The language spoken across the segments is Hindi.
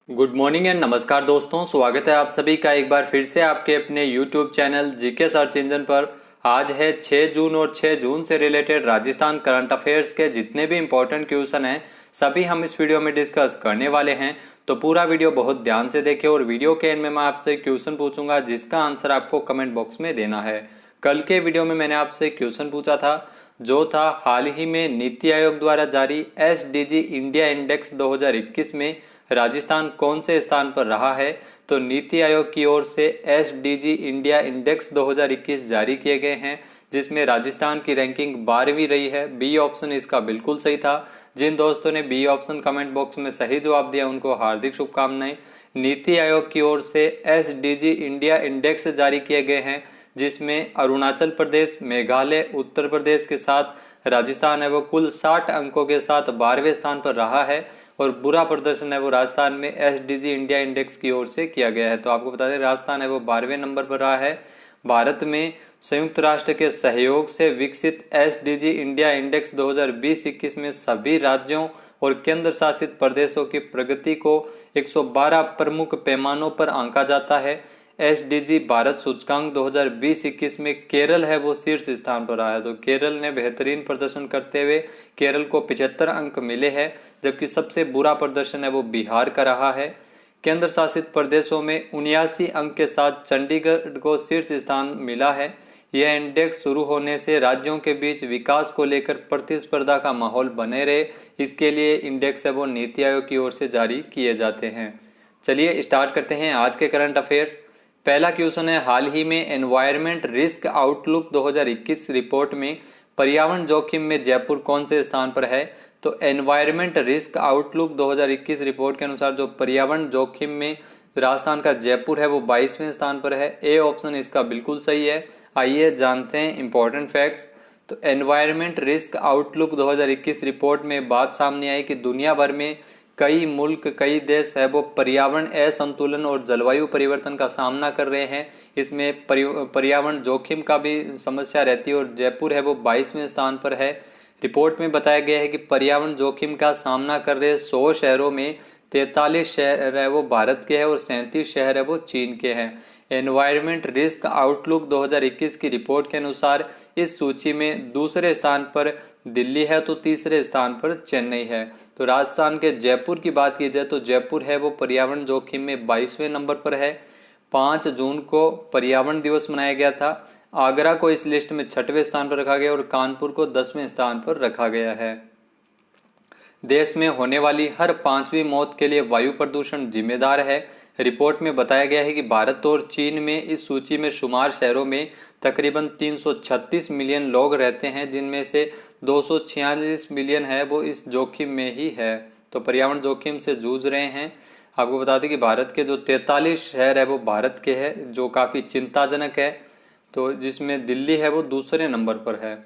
गुड मॉर्निंग एंड नमस्कार दोस्तों, स्वागत है आप सभी का एक बार फिर से आपके अपने YouTube channel GK search engine पर। आज है 6 जून और 6 जून से रिलेटेड राजस्थान करंट अफेयर्स के जितने भी इंपॉर्टेंट क्वेश्चन हैं सभी हम इस वीडियो में डिस्कस करने वाले हैं। तो पूरा वीडियो बहुत ध्यान से देखें और वीडियो के एंड में मैं आपसे क्वेश्चन पूछूंगा जिसका आंसर आपको कमेंट बॉक्स में देना है। कल के वीडियो में मैंने आपसे क्वेश्चन पूछा था जो था हाल ही में नीति आयोग द्वारा जारी एसडीजी इंडिया इंडेक्स 2021 में राजस्थान कौन से स्थान पर रहा है। तो नीति आयोग की ओर से एसडीजी इंडिया इंडेक्स 2021 जारी किए गए हैं जिसमें राजस्थान की रैंकिंग 12वीं रही है। बी ऑप्शन इसका बिल्कुल सही था। जिन दोस्तों ने बी ऑप्शन कमेंट बॉक्स में सही जवाब दिया उनको हार्दिक शुभकामनाएं। नीति आयोग की ओर से एसडीजी इंडिया इंडेक्स जारी किए गए हैं जिसमें अरुणाचल प्रदेश, मेघालय, उत्तर प्रदेश के साथ राजस्थान है वो कुल 60 अंकों के साथ 12वें स्थान पर रहा है और बुरा प्रदर्शन है वो राजस्थान में एसडीजी इंडिया इंडेक्स की ओर से किया गया है। तो आपको बता दें राजस्थान है वो 12वें नंबर पर रहा है। भारत में संयुक्त राष्ट्र के सहयोग से विकसित एसडीजी इंडिया इंडेक्स 2020-21 में सभी राज्यों और केंद्र शासित प्रदेशों की प्रगति को 112 प्रमुख पैमानों पर आंका जाता है। एसडीजी भारत सूचकांक 2020-21 में केरल है वो शीर्ष स्थान पर रहा है। तो केरल ने बेहतरीन प्रदर्शन करते हुए केरल को 75 अंक मिले हैं, जबकि सबसे बुरा प्रदर्शन है वो बिहार का रहा है। केंद्र शासित प्रदेशों में 79 अंक के साथ चंडीगढ़ को शीर्ष स्थान मिला है। यह इंडेक्स शुरू होने से राज्यों के बीच विकास को लेकर प्रतिस्पर्धा का माहौल बने रहे, इसके लिए इंडेक्स है वो नीति आयोग की ओर से जारी किए जाते हैं। चलिए स्टार्ट करते हैं आज के करंट अफेयर्स। पहला क्वेश्चन है, हाल ही में एनवायरमेंट रिस्क आउटलुक 2021 रिपोर्ट में पर्यावरण जोखिम में जयपुर कौन से स्थान पर है। तो एनवायरमेंट रिस्क आउटलुक 2021 रिपोर्ट के अनुसार जो पर्यावरण जोखिम में राजस्थान का जयपुर है वो 22वें स्थान पर है। ए ऑप्शन इसका बिल्कुल सही है। आइए जानते हैं इंपॉर्टेंट फैक्ट्स। तो एनवायरमेंट रिस्क आउटलुक 2021 रिपोर्ट में बात सामने आई कि दुनिया भर में कई मुल्क, कई देश है वो पर्यावरण असंतुलन और जलवायु परिवर्तन का सामना कर रहे हैं। इसमें पर्यावरण जोखिम का भी समस्या रहती है और जयपुर है वो 22वें स्थान पर है। रिपोर्ट में बताया गया है कि पर्यावरण जोखिम का सामना कर रहे 100 शहरों में 43 शहर है वो भारत के हैं और 37 शहर है वो चीन के हैं। एनवायरमेंट रिस्क आउटलुक 2021 की रिपोर्ट के अनुसार इस सूची में दूसरे स्थान पर दिल्ली है तो तीसरे स्थान पर चेन्नई है। तो राजस्थान के जयपुर की बात की जाए तो जयपुर है वो पर्यावरण जोखिम में 22वें नंबर पर है। 5 जून को पर्यावरण दिवस मनाया गया था। आगरा को इस लिस्ट में 6वें स्थान पर रखा गया और कानपुर को 10वें स्थान पर रखा गया है। देश में होने वाली हर 5वीं मौत के लिए वायु प्रदूषण जिम्मेदार है। रिपोर्ट में बताया गया है कि भारत और चीन में इस सूची में शुमार शहरों में तकरीबन 336 मिलियन लोग रहते हैं, जिनमें से 246 मिलियन है वो इस जोखिम में ही है। तो पर्यावरण जोखिम से जूझ रहे हैं। आपको बता दें कि भारत के जो 43 शहर है वो भारत के हैं, जो काफी चिंताजनक है। तो जिसमें दिल्ली है वो दूसरे नंबर पर है।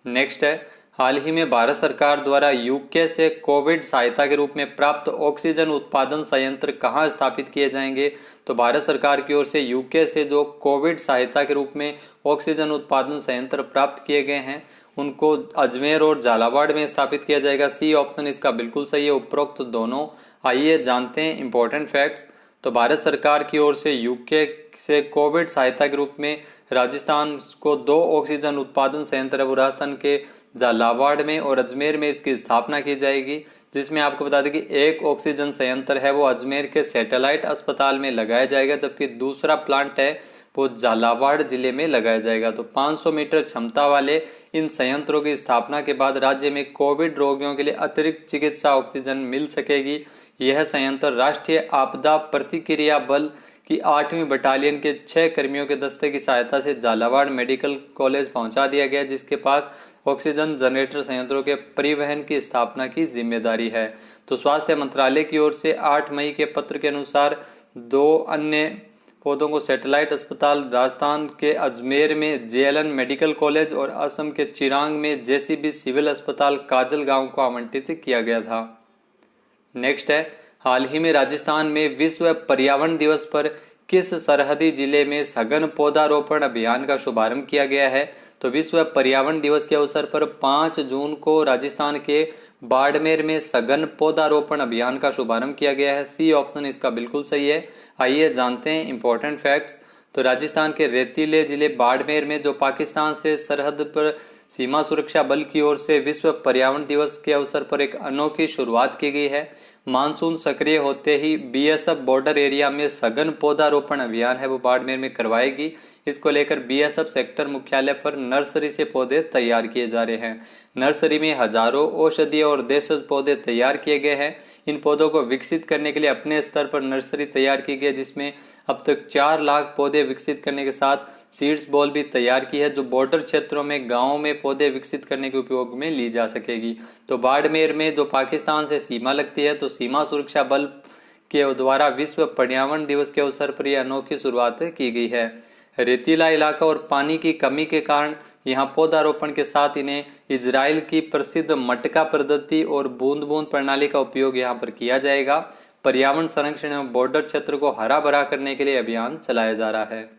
नेक्स्ट है, हाल ही में भारत सरकार द्वारा यूके से कोविड सहायता के रूप में प्राप्त ऑक्सीजन उत्पादन संयंत्र कहां स्थापित किए जाएंगे। तो भारत सरकार की ओर से यूके से जो कोविड सहायता के रूप में ऑक्सीजन उत्पादन संयंत्र प्राप्त किए गए हैं उनको अजमेर और झालावाड़ में स्थापित किया जाएगा। सी ऑप्शन इसका बिल्कुल सही है, उपरोक्त दोनों। आइए जानते हैं इंपॉर्टेंट फैक्ट्स। तो भारत सरकार की ओर से यूके से कोविड सहायता के रूप में राजस्थान को 2 ऑक्सीजन उत्पादन संयंत्र है वो राजस्थान के झालावाड़ में और अजमेर में इसकी स्थापना की जाएगी। जिसमें आपको बता दें कि एक ऑक्सीजन संयंत्र है वो अजमेर के सैटेलाइट अस्पताल में लगाया जाएगा, जबकि दूसरा प्लांट है वो झालावाड़ जिले में लगाया जाएगा। तो 500 मीटर क्षमता वाले इन संयंत्रों की स्थापना के बाद राज्य में कोविड रोगियों के लिए अतिरिक्त चिकित्सा ऑक्सीजन मिल सकेगी। यह संयंत्र राष्ट्रीय आपदा प्रतिक्रिया बल की 8वीं बटालियन के 6 कर्मियों के दस्ते की सहायता से झालावाड़ मेडिकल कॉलेज पहुंचा दिया गया, जिसके पास ऑक्सीजन जनरेटर संयंत्रों के परिवहन की स्थापना की जिम्मेदारी है। तो स्वास्थ्य मंत्रालय की ओर से 8 मई के पत्र के अनुसार 2 अन्य पौधों को सैटेलाइट अस्पताल राजस्थान के अजमेर में जेएलएन मेडिकल कॉलेज और असम के चिरांग में जेसीबी सिविल अस्पताल काजल गांव को आवंटित किया गया था। नेक्स्ट है, हाल ही में राजस्थान में विश्व पर्यावरण दिवस पर किस सरहदी जिले में सघन पौधारोपण अभियान का शुभारंभ किया गया है? तो विश्व पर्यावरण दिवस के अवसर पर 5 जून को राजस्थान के बाड़मेर में सघन पौधारोपण अभियान का शुभारंभ किया गया है। सी ऑप्शन इसका बिल्कुल सही है। आइए जानते हैं इंपॉर्टेंट फैक्ट्स। तो राजस्थान के रेतीले जिले बाड़मेर में जो पाकिस्तान से सरहद पर सीमा सुरक्षा बल की ओर से विश्व पर्यावरण दिवस के अवसर पर एक अनोखी शुरुआत की गई है। मानसून सक्रिय होते ही बीएसएफ बॉर्डर एरिया में सघन पौधारोपण अभियान है वो बाड़मेर में करवाएगी। इसको लेकर बीएसएफ सेक्टर मुख्यालय पर नर्सरी से पौधे तैयार किए जा रहे हैं। नर्सरी में हजारों औषधीय और देशज पौधे तैयार किए गए हैं। इन पौधों को विकसित करने के लिए अपने स्तर पर नर्सरी तैयार की गई, जिसमें अब तक 4 लाख पौधे विकसित करने के साथ सीड्स बॉल भी तैयार की है, जो बॉर्डर क्षेत्रों में गांवों में पौधे विकसित करने के उपयोग में ली जा सकेगी। तो बाड़मेर में जो पाकिस्तान से सीमा लगती है, तो सीमा सुरक्षा बल के द्वारा विश्व पर्यावरण दिवस के अवसर पर यह अनोखी शुरुआत की गई है। रेतीला इलाका और पानी की कमी के कारण यहाँ पौधारोपण के साथ इन्हें इजराइल की प्रसिद्ध मटका पद्धति और बूंद बूंद प्रणाली का उपयोग यहाँ पर किया जाएगा। पर्यावरण संरक्षण एवं बॉर्डर क्षेत्र को हरा भरा करने के लिए अभियान चलाया जा रहा है।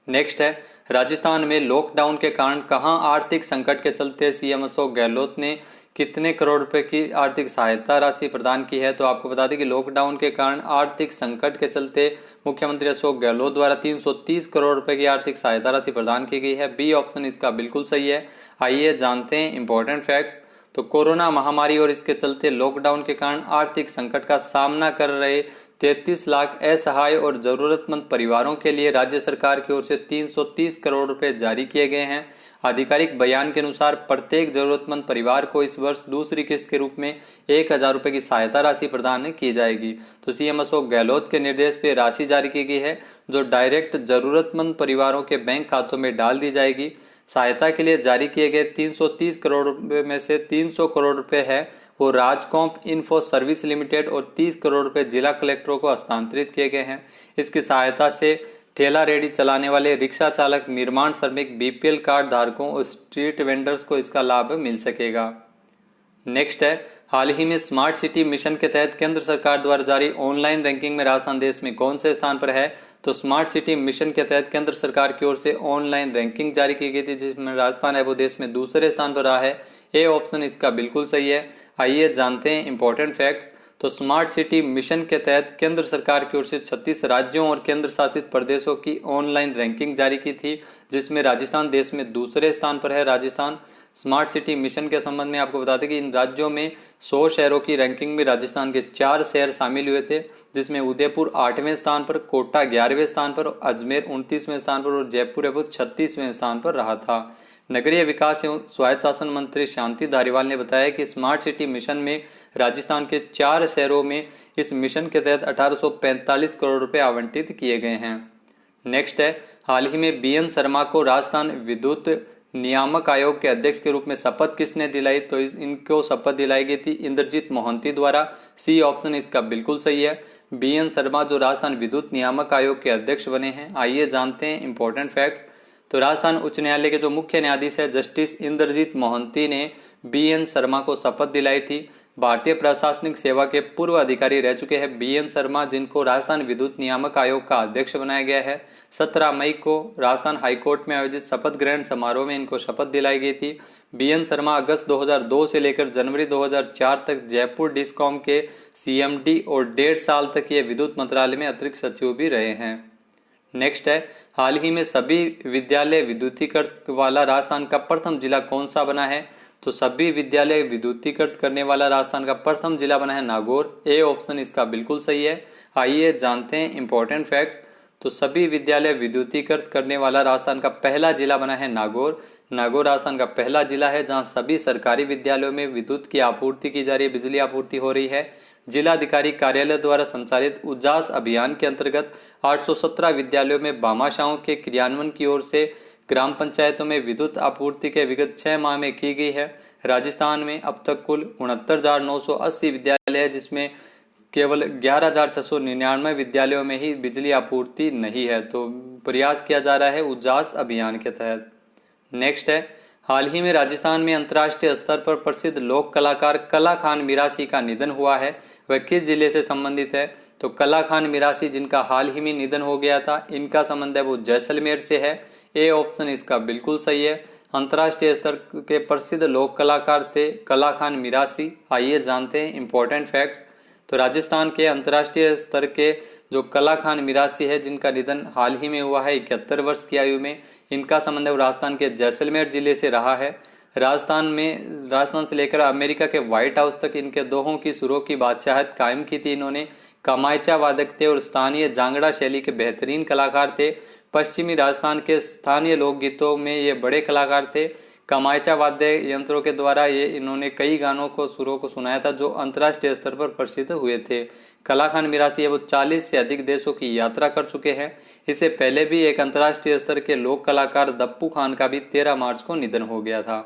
नेक्स्ट है, राजस्थान में लॉकडाउन के कारण कहां आर्थिक संकट के चलते सीएम अशोक गहलोत ने कितने करोड़ रुपए की आर्थिक सहायता राशि प्रदान की है? तो आपको बता दें कि लॉकडाउन के कारण आर्थिक संकट के चलते मुख्यमंत्री अशोक गहलोत द्वारा 330 करोड़ रुपए की आर्थिक सहायता राशि प्रदान की गई है। बी ऑप्शन इसका बिल्कुल सही है। आइए जानते हैं इंपॉर्टेंट फैक्ट्स। तो कोरोना महामारी और इसके चलते लॉकडाउन के कारण आर्थिक संकट का सामना कर रहे 33 लाख असहाय और जरूरतमंद परिवारों के लिए राज्य सरकार की ओर से 330 करोड़ रुपए जारी किए गए हैं। आधिकारिक बयान के अनुसार प्रत्येक जरूरतमंद परिवार को इस वर्ष दूसरी किस्त के रूप में 1000 रुपए की सहायता राशि प्रदान की जाएगी। तो सीएम अशोक गहलोत के निर्देश पे राशि जारी की गई है, जो डायरेक्ट जरूरतमंद परिवारों के बैंक खातों में डाल दी जाएगी। सहायता के लिए जारी किए गए 330 करोड़ रुपए में से 300 करोड़ रुपए है वो राजकॉम्प इन्फो सर्विस लिमिटेड और 30 करोड़ रुपए जिला कलेक्टरों को हस्तांतरित किए गए हैं। इसकी सहायता से ठेला रेडी चलाने वाले रिक्शा चालक, निर्माण श्रमिक, बीपीएल कार्ड धारकों और स्ट्रीट वेंडर्स को इसका लाभ मिल सकेगा। नेक्स्ट है, हाल ही में स्मार्ट सिटी मिशन के तहत केंद्र सरकार द्वारा जारी ऑनलाइन रैंकिंग में राजस्थान देश में कौन से स्थान पर है? तो स्मार्ट सिटी मिशन के तहत केंद्र सरकार की ओर से ऑनलाइन रैंकिंग जारी की गई थी, जिसमें राजस्थान है वो देश में दूसरे स्थान पर रहा है। ए ऑप्शन इसका बिल्कुल सही है। आइए जानते हैं इंपॉर्टेंट फैक्ट्स। तो स्मार्ट सिटी मिशन के तहत केंद्र सरकार की ओर से 36 राज्यों और केंद्र शासित प्रदेशों की ऑनलाइन रैंकिंग जारी की थी, जिसमें राजस्थान देश में दूसरे स्थान पर है। राजस्थान स्मार्ट सिटी मिशन के संबंध में आपको बता दें कि इन राज्यों में 100 शहरों की रैंकिंग में राजस्थान के 4 शहर शामिल हुए थे, जिसमें उदयपुर 8वें स्थान पर, कोटा 11वें स्थान पर, अजमेर 29वें स्थान पर और जयपुर है वो 36वें स्थान पर रहा था। नगरीय विकास एवं स्वायत्त शासन मंत्री शांति धारीवाल ने बताया कि स्मार्ट सिटी मिशन में राजस्थान के 4 शहरों में इस मिशन के तहत 1845 करोड़ रुपए आवंटित किए गए हैं। नेक्स्ट है, हाल ही में बीएन शर्मा को राजस्थान विद्युत नियामक आयोग के अध्यक्ष के रूप में शपथ किसने दिलाई? तो इनको शपथ दिलाई गई थी इंद्रजीत मोहंती द्वारा। सी ऑप्शन इसका बिल्कुल सही है। बीएन शर्मा जो राजस्थान विद्युत नियामक आयोग के अध्यक्ष बने हैं। आइए जानते हैं इंपॉर्टेंट फैक्ट्स। तो राजस्थान उच्च न्यायालय के जो मुख्य न्यायाधीश है जस्टिस इंद्रजीत मोहंती ने बीएन शर्मा को शपथ दिलाई थी। भारतीय प्रशासनिक सेवा के पूर्व अधिकारी रह चुके हैं बीएन शर्मा, जिनको राजस्थान विद्युत नियामक आयोग का अध्यक्ष बनाया गया है। 17 मई को राजस्थान हाईकोर्ट में आयोजित शपथ ग्रहण समारोह में इनको शपथ दिलाई गई थी। बीएन शर्मा अगस्त 2002 से लेकर जनवरी 2004 तक जयपुर डिस्कॉम के सीएमडी और 1.5 साल तक ये विद्युत मंत्रालय में अतिरिक्त सचिव भी रहे हैं। नेक्स्ट है, हाल ही में सभी विद्यालय विद्युतीकृत वाला राजस्थान का प्रथम जिला कौन सा बना है? तो सभी विद्यालय विद्युतीकृत करने वाला राजस्थान का प्रथम जिला बना है नागौर। ए ऑप्शन इसका बिल्कुल सही है। आइए जानते हैं इंपॉर्टेंट फैक्ट्स। तो सभी विद्यालय विद्युतीकृत करने वाला राजस्थान का पहला जिला बना है नागौर। नागौर राजस्थान का पहला जिला है जहां सभी सरकारी विद्यालयों में विद्युत की आपूर्ति की जा रही है, बिजली आपूर्ति हो रही है। जिलाधिकारी कार्यालय द्वारा संचालित उजास अभियान के अंतर्गत 817 विद्यालयों में भामाशाहों के क्रियान्वयन की ओर से ग्राम पंचायतों में विद्युत आपूर्ति के विगत 6 माह में की गई है। राजस्थान में अब तक कुल 69,980 विद्यालय है, जिसमें केवल 11,699 विद्यालयों में ही बिजली आपूर्ति नहीं है। तो प्रयास किया जा रहा है उजास अभियान के तहत। नेक्स्ट है, हाल ही में राजस्थान में अंतर्राष्ट्रीय स्तर पर प्रसिद्ध लोक कलाकार कला खान मिरासी का निधन हुआ है। वह किस जिले से संबंधित है? तो कला खान मिरासी, जिनका हाल ही में निधन हो गया था, इनका संबंध है वो जैसलमेर से है। ए ऑप्शन इसका बिल्कुल सही है। अंतर्राष्ट्रीय स्तर के प्रसिद्ध लोक कलाकार थे कला खान मिरासी। आइए जानते हैं इंपॉर्टेंट फैक्ट्स। तो राजस्थान के अंतर्राष्ट्रीय स्तर के जो कला खान मिरासी है, जिनका निधन हाल ही में हुआ है 71 वर्ष की आयु में, इनका संबंध है राजस्थान के जैसलमेर जिले से रहा है। राजस्थान से लेकर अमेरिका के व्हाइट हाउस तक इनके दोहों की सुरों की बादशाहत कायम की थी इन्होंने। कमायचा वादक थे और स्थानीय जांगड़ा शैली के बेहतरीन कलाकार थे। पश्चिमी राजस्थान के स्थानीय लोकगीतों में ये बड़े कलाकार थे। कमायचा वाद्य यंत्रों के द्वारा ये इन्होंने कई गानों को सुरों को सुनाया था जो अंतर्राष्ट्रीय स्तर पर प्रसिद्ध हुए थे। कला खान मिरासी है वो 40 से अधिक देशों की यात्रा कर चुके हैं। इससे पहले भी एक अंतर्राष्ट्रीय स्तर के लोक कलाकार दप्पू खान का भी 13 मार्च को निधन हो गया था।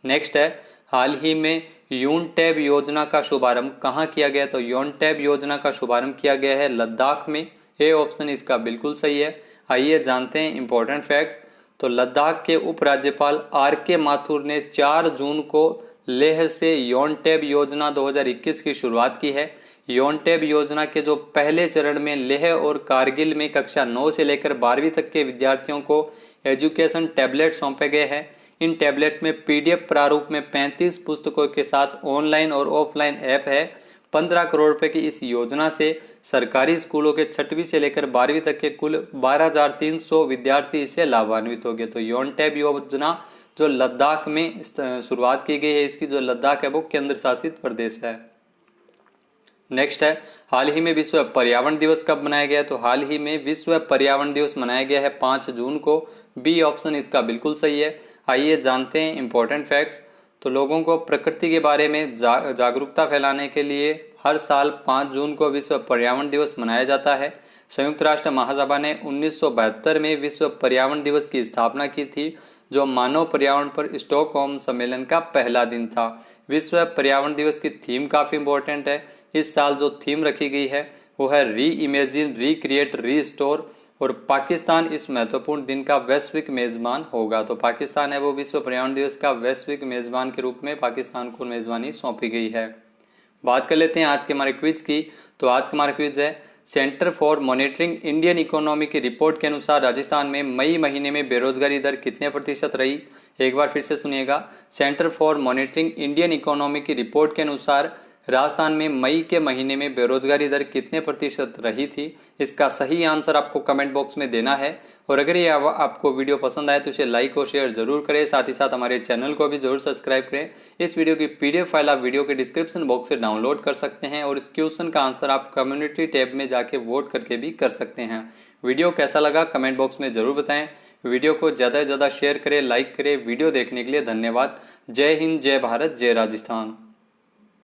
नेक्स्ट है, हाल ही में यूनटैब योजना का शुभारंभ कहाँ किया गया? तो यूनटैब योजना का शुभारंभ किया गया है लद्दाख में। ए ऑप्शन इसका बिल्कुल सही है। आइए जानते हैं इंपॉर्टेंट फैक्ट्स। तो लद्दाख के उपराज्यपाल आर.के. माथुर ने 4 जून को लेह से यूनटैब योजना 2021 की शुरुआत की है। यूनटैब योजना के जो पहले चरण में लेह और कारगिल में कक्षा 9 से लेकर 12वीं तक के विद्यार्थियों को एजुकेशन टैबलेट सौंपे गए हैं। इन टैबलेट में पीडीएफ प्रारूप में 35 पुस्तकों के साथ ऑनलाइन और ऑफलाइन ऐप है। 15 करोड़ रुपए की इस योजना से सरकारी स्कूलों के 6वीं से लेकर 12वीं तक के कुल 12,300 विद्यार्थी इससे लाभान्वित हो गए। तो यूनटैब योजना जो लद्दाख में शुरुआत की गई है, इसकी जो लद्दाख है वो केंद्र शासित प्रदेश है। नेक्स्ट है, हाल ही में विश्व पर्यावरण दिवस कब मनाया गया? तो हाल ही में विश्व पर्यावरण दिवस मनाया गया है 5 जून को। बी ऑप्शन इसका बिल्कुल सही है। आइए जानते हैं इंपॉर्टेंट फैक्ट्स। तो लोगों को प्रकृति के बारे में जागरूकता फैलाने के लिए हर साल 5 जून को विश्व पर्यावरण दिवस मनाया जाता है। संयुक्त राष्ट्र महासभा ने 1972 में विश्व पर्यावरण दिवस की स्थापना की थी, जो मानव पर्यावरण पर स्टॉकहोम सम्मेलन का पहला दिन था। विश्व पर्यावरण दिवस की थीम काफी इंपॉर्टेंट है। इस साल जो थीम रखी गई है वो है री इमेजिन, रिक्रिएट, रीस्टोर, और पाकिस्तान इस महत्वपूर्ण दिन का वैश्विक मेजबान होगा। तो पाकिस्तान है वो विश्व पर्यावरण दिवस का वैश्विक मेजबान के रूप में पाकिस्तान को मेजबानी सौंपी गई है। बात कर लेते हैं आज के हमारे क्विज की। तो आज का हमारा क्विज है, centre for monitoring Indian economy की रिपोर्ट के अनुसार राजस्थान में मई महीने में बेरोजगारी दर कितने प्रतिशत रही? एक बार फिर से सुनिएगा। Centre for monitoring Indian economy की रिपोर्ट के अनुसार राजस्थान में मई के महीने में बेरोजगारी दर कितने प्रतिशत रही थी? इसका सही आंसर आपको कमेंट बॉक्स में देना है। और अगर ये आपको वीडियो पसंद आए तो इसे लाइक और शेयर जरूर करें। साथ ही साथ हमारे चैनल को भी जरूर सब्सक्राइब करें। इस वीडियो की पीडीएफ फाइल आप वीडियो के डिस्क्रिप्शन बॉक्स से डाउनलोड कर सकते हैं और इस क्वेश्चन का आंसर आप कम्युनिटी टैब में जाके वोट करके भी कर सकते हैं। वीडियो कैसा लगा कमेंट बॉक्स में जरूर बताएं। वीडियो को ज्यादा से ज्यादा शेयर करें, लाइक करें। वीडियो देखने के लिए धन्यवाद। जय हिंद, जय भारत, जय राजस्थान।